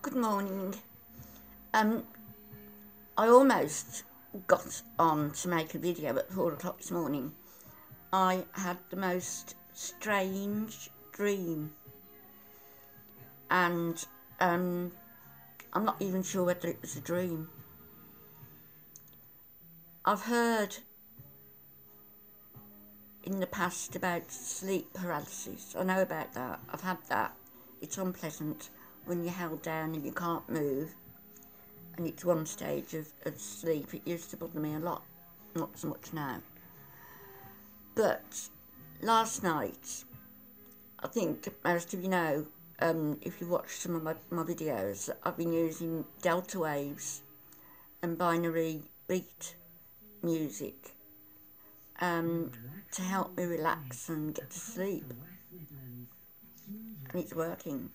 Good morning. I almost got on to make a video at 4 o'clock this morning. I had the most strange dream, and I'm not even sure whether it was a dream. I've heard in the past about sleep paralysis. I know about that. I've had that. It's unpleasant when you're held down and you can't move, and it's one stage of sleep. It used to bother me a lot, not so much now. But last night, I think most of you know, if you watch some of my videos, I've been using delta waves and binary beat music to help me relax and get to sleep. And it's working.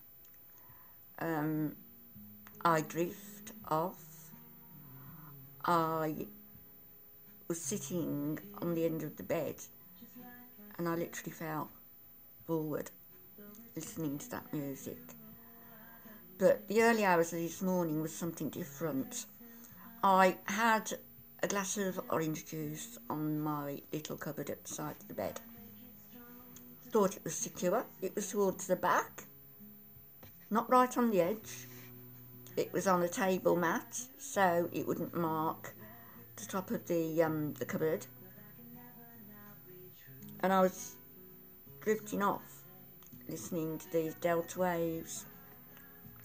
I drift off. I was sitting on the end of the bed and I literally fell forward listening to that music. But the early hours of this morning was something different. I had a glass of orange juice on my little cupboard at the side of the bed. Thought it was secure. It was towards the back, not right on the edge. It was on a table mat, so it wouldn't mark the top of the cupboard. And I was drifting off, listening to these delta waves,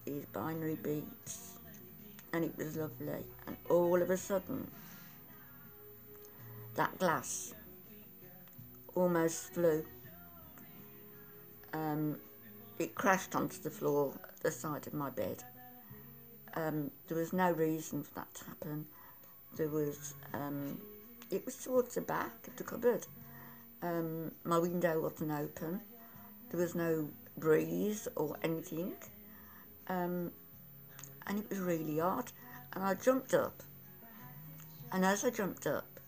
these binary beats, and it was lovely. And all of a sudden, that glass almost flew. It crashed onto the floor at the side of my bed. There was no reason for that to happen. It was towards the back of the cupboard. My window wasn't open. There was no breeze or anything. And it was really odd. And I jumped up. And as I jumped up,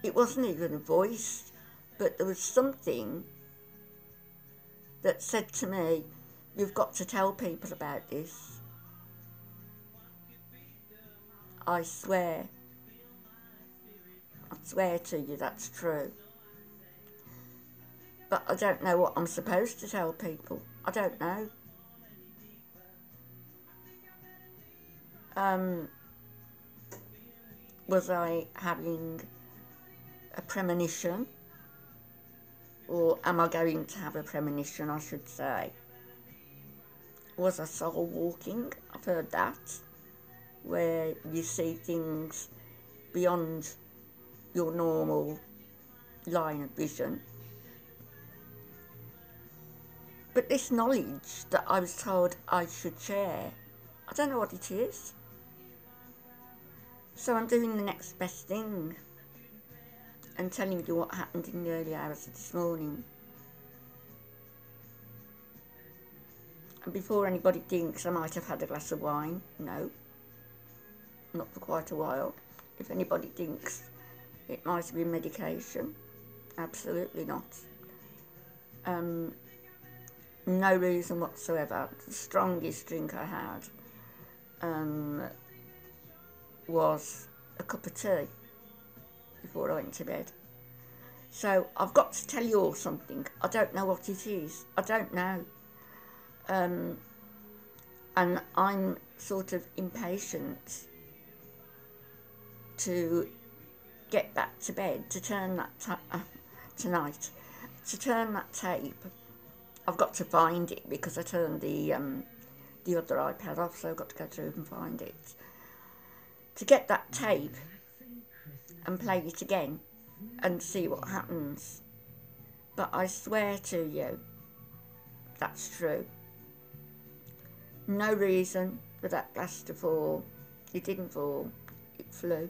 it wasn't even a voice, but there was something that said to me, "You've got to tell people about this." I swear to you that's true. But I don't know what I'm supposed to tell people. I don't know. Was I having a premonition? Or am I going to have a premonition, I should say? Was I soul walking? I've heard that, where you see things beyond your normal line of vision. But this knowledge that I was told I should share, I don't know what it is. So I'm doing the next best thing and telling you what happened in the early hours of this morning. And before anybody thinks I might have had a glass of wine, no, not for quite a while. If anybody thinks it might have been medication, absolutely not. No reason whatsoever. The strongest drink I had was a cup of tea before I went to bed. So I've got to tell you all something. I don't know what it is. I don't know. And I'm sort of impatient to get back to bed, to turn that tonight, to turn that tape. I've got to find it because I turned the other iPad off, so I've got to go through and find it. To get that tape and play it again and see what happens. But I swear to you, that's true. No reason for that glass to fall. It didn't fall, it flew.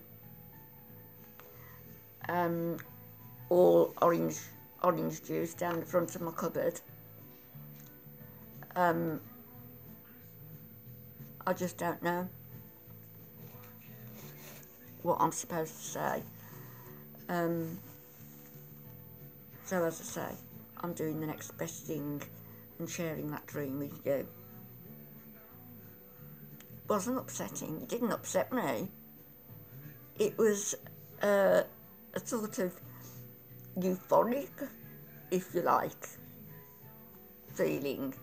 All orange juice down the front of my cupboard. I just don't know what I'm supposed to say. So as I say, I'm doing the next best thing and sharing that dream with you. wasn't upsetting. It didn't upset me. It was a sort of euphoric, if you like, feeling.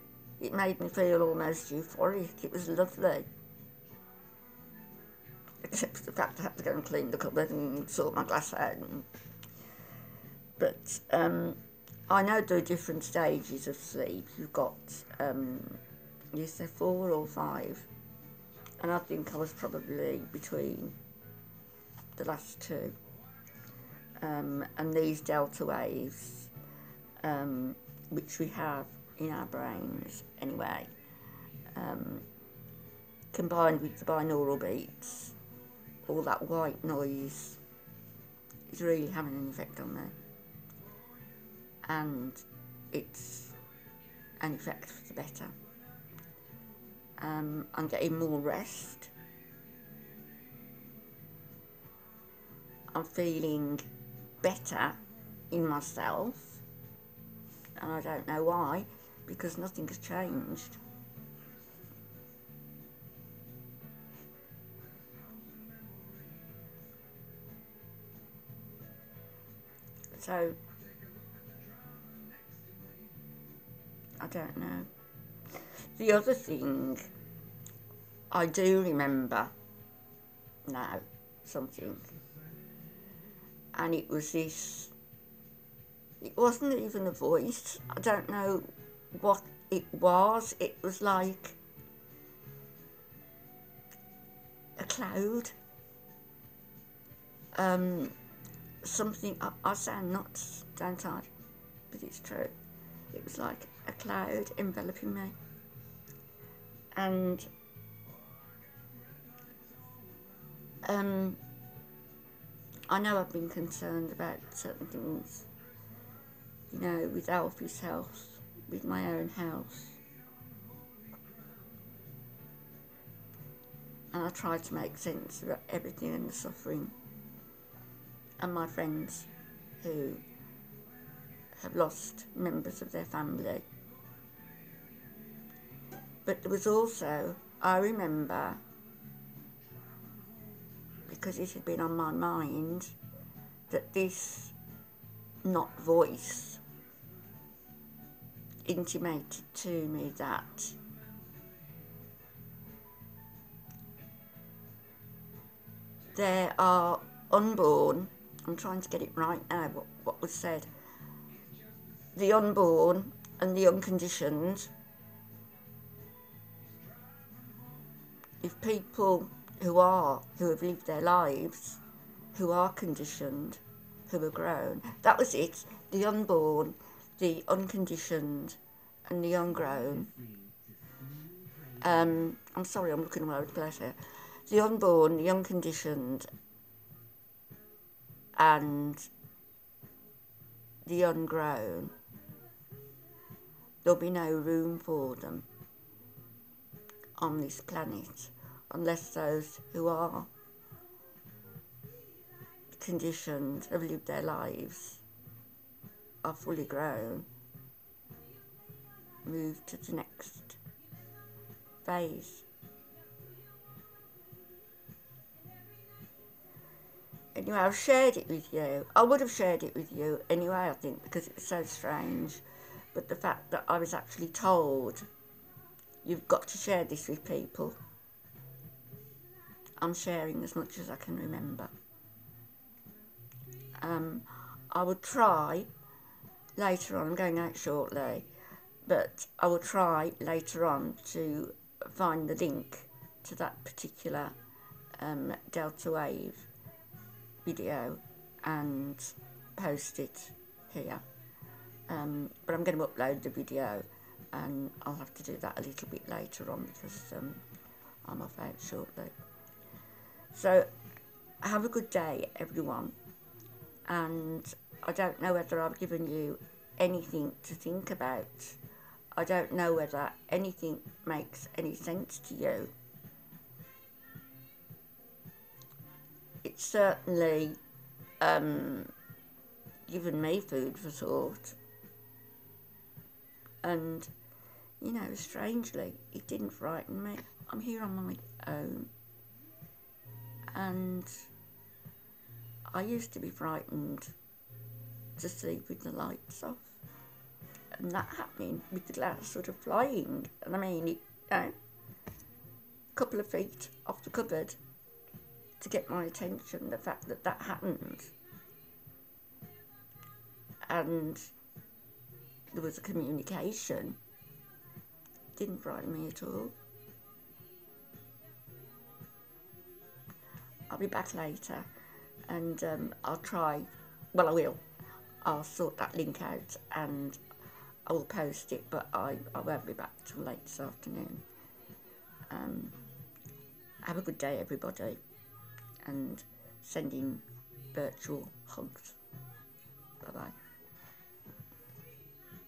It made me feel almost euphoric. It was lovely. Except for the fact I had to go and clean the cupboard and sort my glass out. But I know there are different stages of sleep. You've got, you say 4 or 5. And I think I was probably between the last 2. And these delta waves, which we have in our brains anyway, combined with the binaural beats, all that white noise is really having an effect on me. And it's an effect for the better. I'm getting more rest. I'm feeling better in myself, and I don't know why, because nothing has changed. So, I don't know. The other thing I do remember now, something, and it was this, it wasn't even a voice, I don't know what it was like a cloud, something, I sound nuts, don't I? But it's true. It was like a cloud enveloping me. And I know I've been concerned about certain things, you know, with Alfie's health, with my own health. And I tried to make sense of everything and the suffering. And my friends who have lost members of their family. But there was also, I remember, because it had been on my mind, that this not voice intimated to me that there are unborn, I'm trying to get it right now, what was said, the unborn and the unconditioned. If people who have lived their lives, who are conditioned, who are grown, that was it, the unborn, the unconditioned and the ungrown. I'm sorry, I'm looking all over the place here. The unborn, the unconditioned and the ungrown, there'll be no room for them on this planet unless those who are conditioned, have lived their lives, are fully grown, move to the next phase. Anyway, I've shared it with you. I would have shared it with you anyway, I think, because it's so strange. But the fact that I was actually told, you've got to share this with people. I'm sharing as much as I can remember. I will try later on, I'm going out shortly, but I will try later on to find the link to that particular delta wave video and post it here. But I'm going to upload the video and I'll have to do that a little bit later on because I'm off out shortly. So have a good day, everyone, and I don't know whether I've given you anything to think about. I don't know whether anything makes any sense to you. It's certainly given me food for thought, and you know, strangely, it didn't frighten me. I'm here on my own, and I used to be frightened to sleep with the lights off, and that happening with the glass sort of flying, and I mean, a couple of feet off the cupboard to get my attention, the fact that that happened, and there was a communication, didn't frighten me at all. I'll be back later, and I'll try, well I will, I'll sort that link out and I will post it, but I won't be back till late this afternoon. Have a good day everybody, and sending virtual hugs. Bye bye.